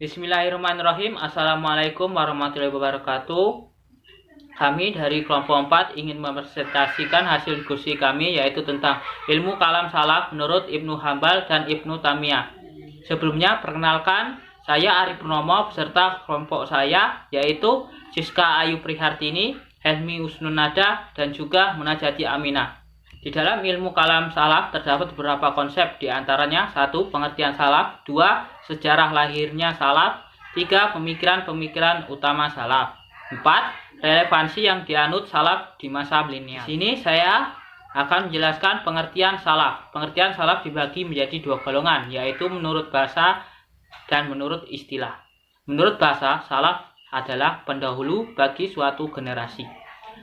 Bismillahirrahmanirrahim. Assalamualaikum warahmatullahi wabarakatuh. Kami dari kelompok 4 ingin mempresentasikan hasil diskusi kami, yaitu tentang ilmu kalam salaf menurut Ibnu Hambal dan Ibnu Taimiyah. Sebelumnya, perkenalkan, saya Ari Purnomo beserta kelompok saya, yaitu Siska Ayu Prihartini, Helmi Usnunada, dan juga Munajati Aminah. Di dalam ilmu kalam salaf terdapat beberapa konsep, diantaranya 1. Pengertian salaf, 2. Sejarah lahirnya salaf, 3. Pemikiran-pemikiran utama salaf, 4. Relevansi yang dianut salaf di masa milenial. Di sini saya akan menjelaskan pengertian salaf. Pengertian salaf dibagi menjadi 2 golongan, yaitu menurut bahasa dan menurut istilah. Menurut bahasa, salaf adalah pendahulu bagi suatu generasi.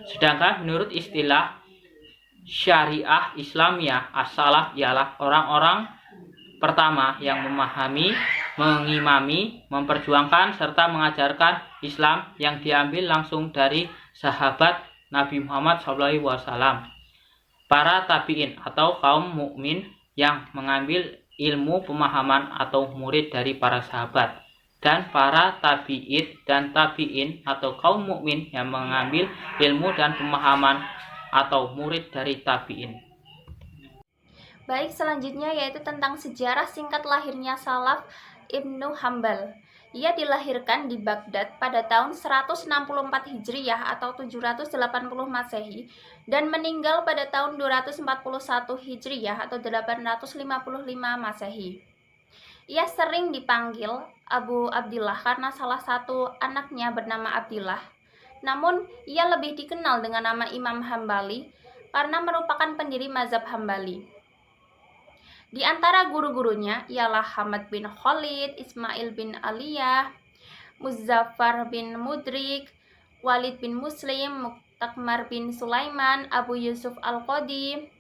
Sedangkan menurut istilah syariah Islamiyah, as-salaf ialah orang-orang pertama yang memahami, mengimami, memperjuangkan, serta mengajarkan Islam yang diambil langsung dari sahabat Nabi Muhammad SAW, para tabi'in atau kaum mukmin yang mengambil ilmu pemahaman atau murid dari para sahabat, dan para tabi'in dan tabi'in atau kaum mukmin yang mengambil ilmu dan pemahaman atau murid dari tabi'in. Baik, selanjutnya yaitu tentang sejarah singkat lahirnya salaf Ibnu Hambal. Ia dilahirkan di Baghdad pada tahun 164 Hijriyah atau 780 Masehi dan meninggal pada tahun 241 Hijriyah atau 855 Masehi. Ia sering dipanggil Abu Abdillah karena salah satu anaknya bernama Abdillah. Namun, ia lebih dikenal dengan nama Imam Hambali karena merupakan pendiri mazhab Hambali. Di antara guru-gurunya ialah Hamad bin Khalid, Ismail bin Aliyah, Muzaffar bin Mudrik, Walid bin Muslim, Muktakmar bin Sulaiman, Abu Yusuf Al-Qadi,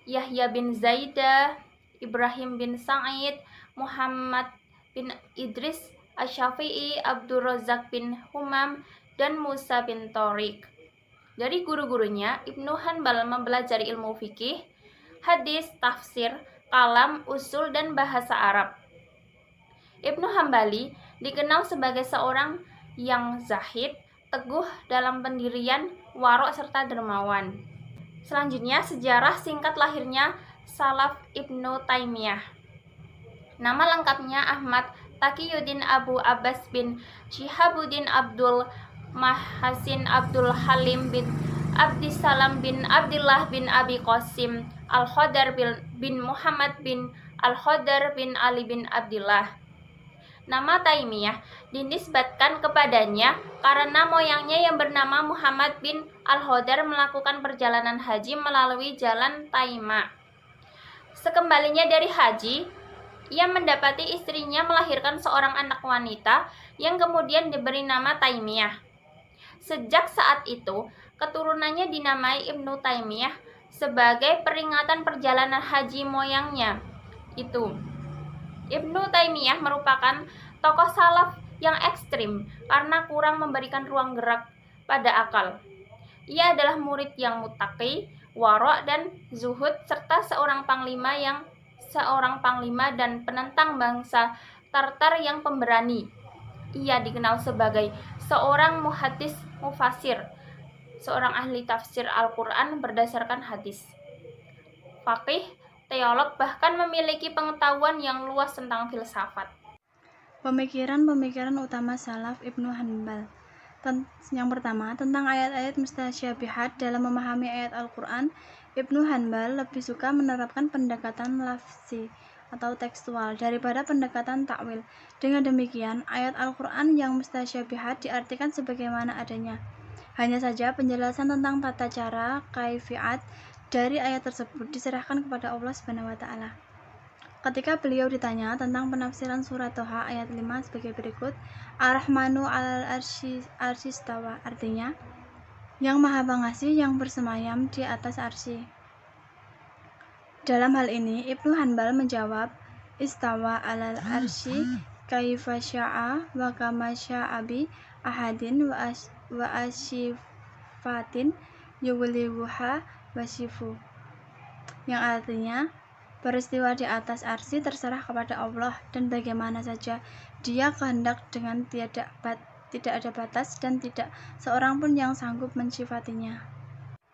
Yahya bin Zaidah, Ibrahim bin Sa'id, Muhammad bin Idris Asy-Syafi'i, Abdul Razak bin Humam, dan Musa bin Tariq. Dari guru-gurunya, Ibnu Hanbal mempelajari ilmu fikih, hadis, tafsir, kalam, usul, dan bahasa Arab. Ibnu Hambali dikenal sebagai seorang yang zahid, teguh dalam pendirian, warok, serta dermawan. Selanjutnya, sejarah singkat lahirnya salaf Ibnu Taimiyah. Nama lengkapnya Ahmad Taqiyuddin Abu Abbas bin Syihabuddin Abdul Mahasin Abdul Halim bin Abdissalam bin Abdillah bin Abi Qasim Al-Khodar bin Muhammad bin Al-Khodar bin Ali bin Abdillah. Nama Taimiyah dinisbatkan kepadanya karena moyangnya yang bernama Muhammad bin Al-Khodar melakukan perjalanan haji melalui jalan Taima. Sekembalinya dari haji, ia mendapati istrinya melahirkan seorang anak wanita yang kemudian diberi nama Taimiyah. Sejak saat itu, keturunannya dinamai Ibnu Taimiyah sebagai peringatan perjalanan haji moyangnya. Ibnu Taimiyah merupakan tokoh salaf yang ekstrim karena kurang memberikan ruang gerak pada akal. Ia adalah murid yang muttaqi, warok, dan zuhud, serta seorang panglima dan penentang bangsa Tartar yang pemberani. Ia dikenal sebagai seorang muhaddis mufasir, seorang ahli tafsir Al-Quran berdasarkan hadis, faqih, teolog, bahkan memiliki pengetahuan yang luas tentang filsafat. Pemikiran-pemikiran utama salaf Ibnu Hanbal. Yang pertama, tentang ayat-ayat mustasyabihat. Dalam memahami ayat Al-Quran, Ibnu Hanbal lebih suka menerapkan pendekatan lafzi atau tekstual daripada pendekatan takwil. Dengan demikian, ayat Al-Quran yang mustasyabihat diartikan sebagaimana adanya. Hanya saja penjelasan tentang tata cara, kaifiat dari ayat tersebut diserahkan kepada Allah Subhanahu wa taala. Ketika beliau ditanya tentang penafsiran surat Toha ayat 5 sebagai berikut, Ar-Rahmanu 'alal arsy istawa, artinya yang Maha Pengasih yang bersemayam di atas arsy. Dalam hal ini, Ibnu Hanbal menjawab, istawa 'alal arsy kaifa sya'a wa kama sya'a bi ahadin wa asyifatin yuwliwuha wasifu, yang artinya Peristiwa di atas arsy terserah kepada Allah, dan bagaimana saja Dia kehendak dengan tidak ada batas dan tidak seorang pun yang sanggup mensifatinya.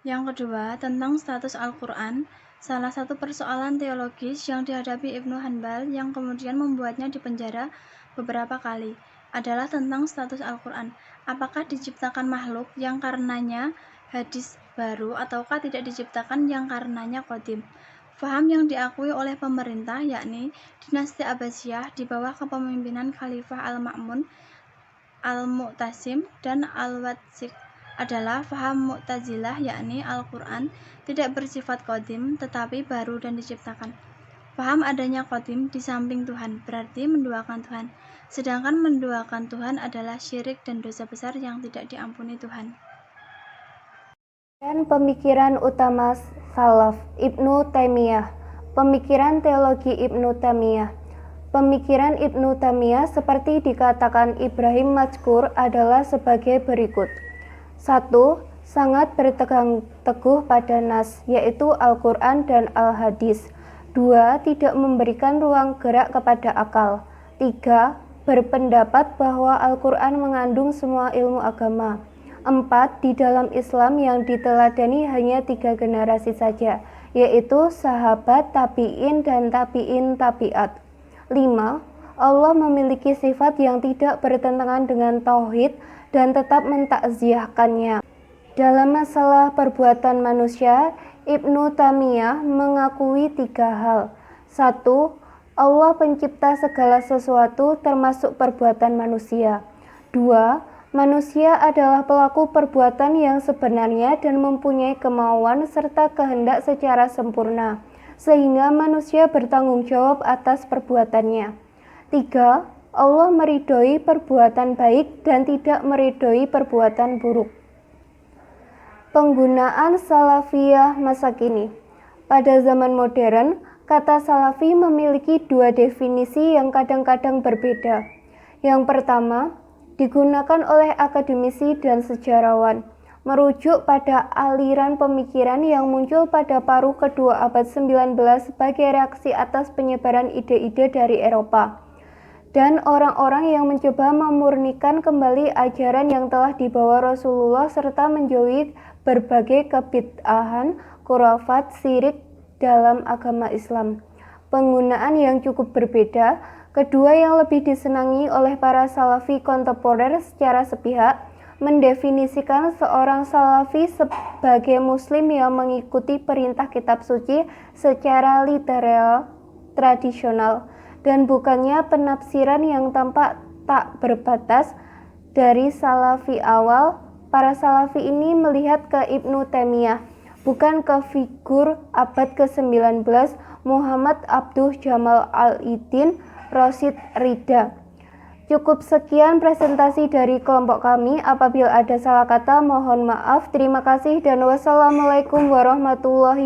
Yang kedua, tentang status Al-Quran. Salah satu persoalan teologis yang dihadapi Ibnu Hanbal yang kemudian membuatnya dipenjara beberapa kali adalah tentang status Al-Quran. Apakah diciptakan makhluk yang karenanya hadis baru ataukah tidak diciptakan yang karenanya qadim? Faham yang diakui oleh pemerintah, yakni dinasti Abbasiyah di bawah kepemimpinan Khalifah Al-Ma'mun, Al-Mu'tasim, dan Al-Watsiq adalah faham Mu'tazilah, yakni Al-Quran tidak bersifat qadim tetapi baru dan diciptakan. Faham adanya qadim di samping Tuhan berarti menduakan Tuhan, sedangkan menduakan Tuhan adalah syirik dan dosa besar yang tidak diampuni Tuhan. Dan pemikiran utama salaf Ibnu Taimiyah. Pemikiran teologi Ibnu Taimiyah. Pemikiran Ibnu Taimiyah seperti dikatakan Ibrahim Mazkur adalah sebagai berikut. 1. Sangat berpegang teguh pada nas, yaitu Al-Quran dan Al-Hadis. 2. Tidak memberikan ruang gerak kepada akal. 3. Berpendapat bahwa Al-Quran mengandung semua ilmu agama. 4. Di dalam Islam yang diteladani hanya 3 generasi saja, yaitu sahabat, tabi'in, dan tabi'in tabi'at. 5. Allah memiliki sifat yang tidak bertentangan dengan tauhid dan tetap mentakziahkannya. Dalam masalah perbuatan manusia, Ibnu Taimiyah mengakui 3 hal. 1. Allah pencipta segala sesuatu termasuk perbuatan manusia. 2. Manusia adalah pelaku perbuatan yang sebenarnya dan mempunyai kemauan serta kehendak secara sempurna, sehingga manusia bertanggung jawab atas perbuatannya. 3. Allah meridhoi perbuatan baik dan tidak meridhoi perbuatan buruk. Penggunaan salafiyah masa kini. Pada zaman modern, kata salafi memiliki 2 definisi yang kadang-kadang berbeda. Yang pertama, digunakan oleh akademisi dan sejarawan, merujuk pada aliran pemikiran yang muncul pada paruh kedua abad 19 sebagai reaksi atas penyebaran ide-ide dari Eropa, dan orang-orang yang mencoba memurnikan kembali ajaran yang telah dibawa Rasulullah serta menjauhi berbagai kebid'ahan, khurafat, syirik dalam agama Islam. Penggunaan yang cukup berbeda. Kedua yang lebih disenangi oleh para salafi kontemporer secara sepihak mendefinisikan seorang salafi sebagai muslim yang mengikuti perintah kitab suci secara literal tradisional dan bukannya penafsiran yang tampak tak berbatas. Dari salafi awal, para salafi ini melihat ke Ibnu Taimiyah, bukan ke figur abad ke-19 Muhammad Abduh Jamal Al-Idin Rosid Rida. Cukup sekian presentasi dari kelompok kami. Apabila ada salah kata mohon maaf. Terima kasih dan wassalamualaikum warahmatullahi wabarakatuh.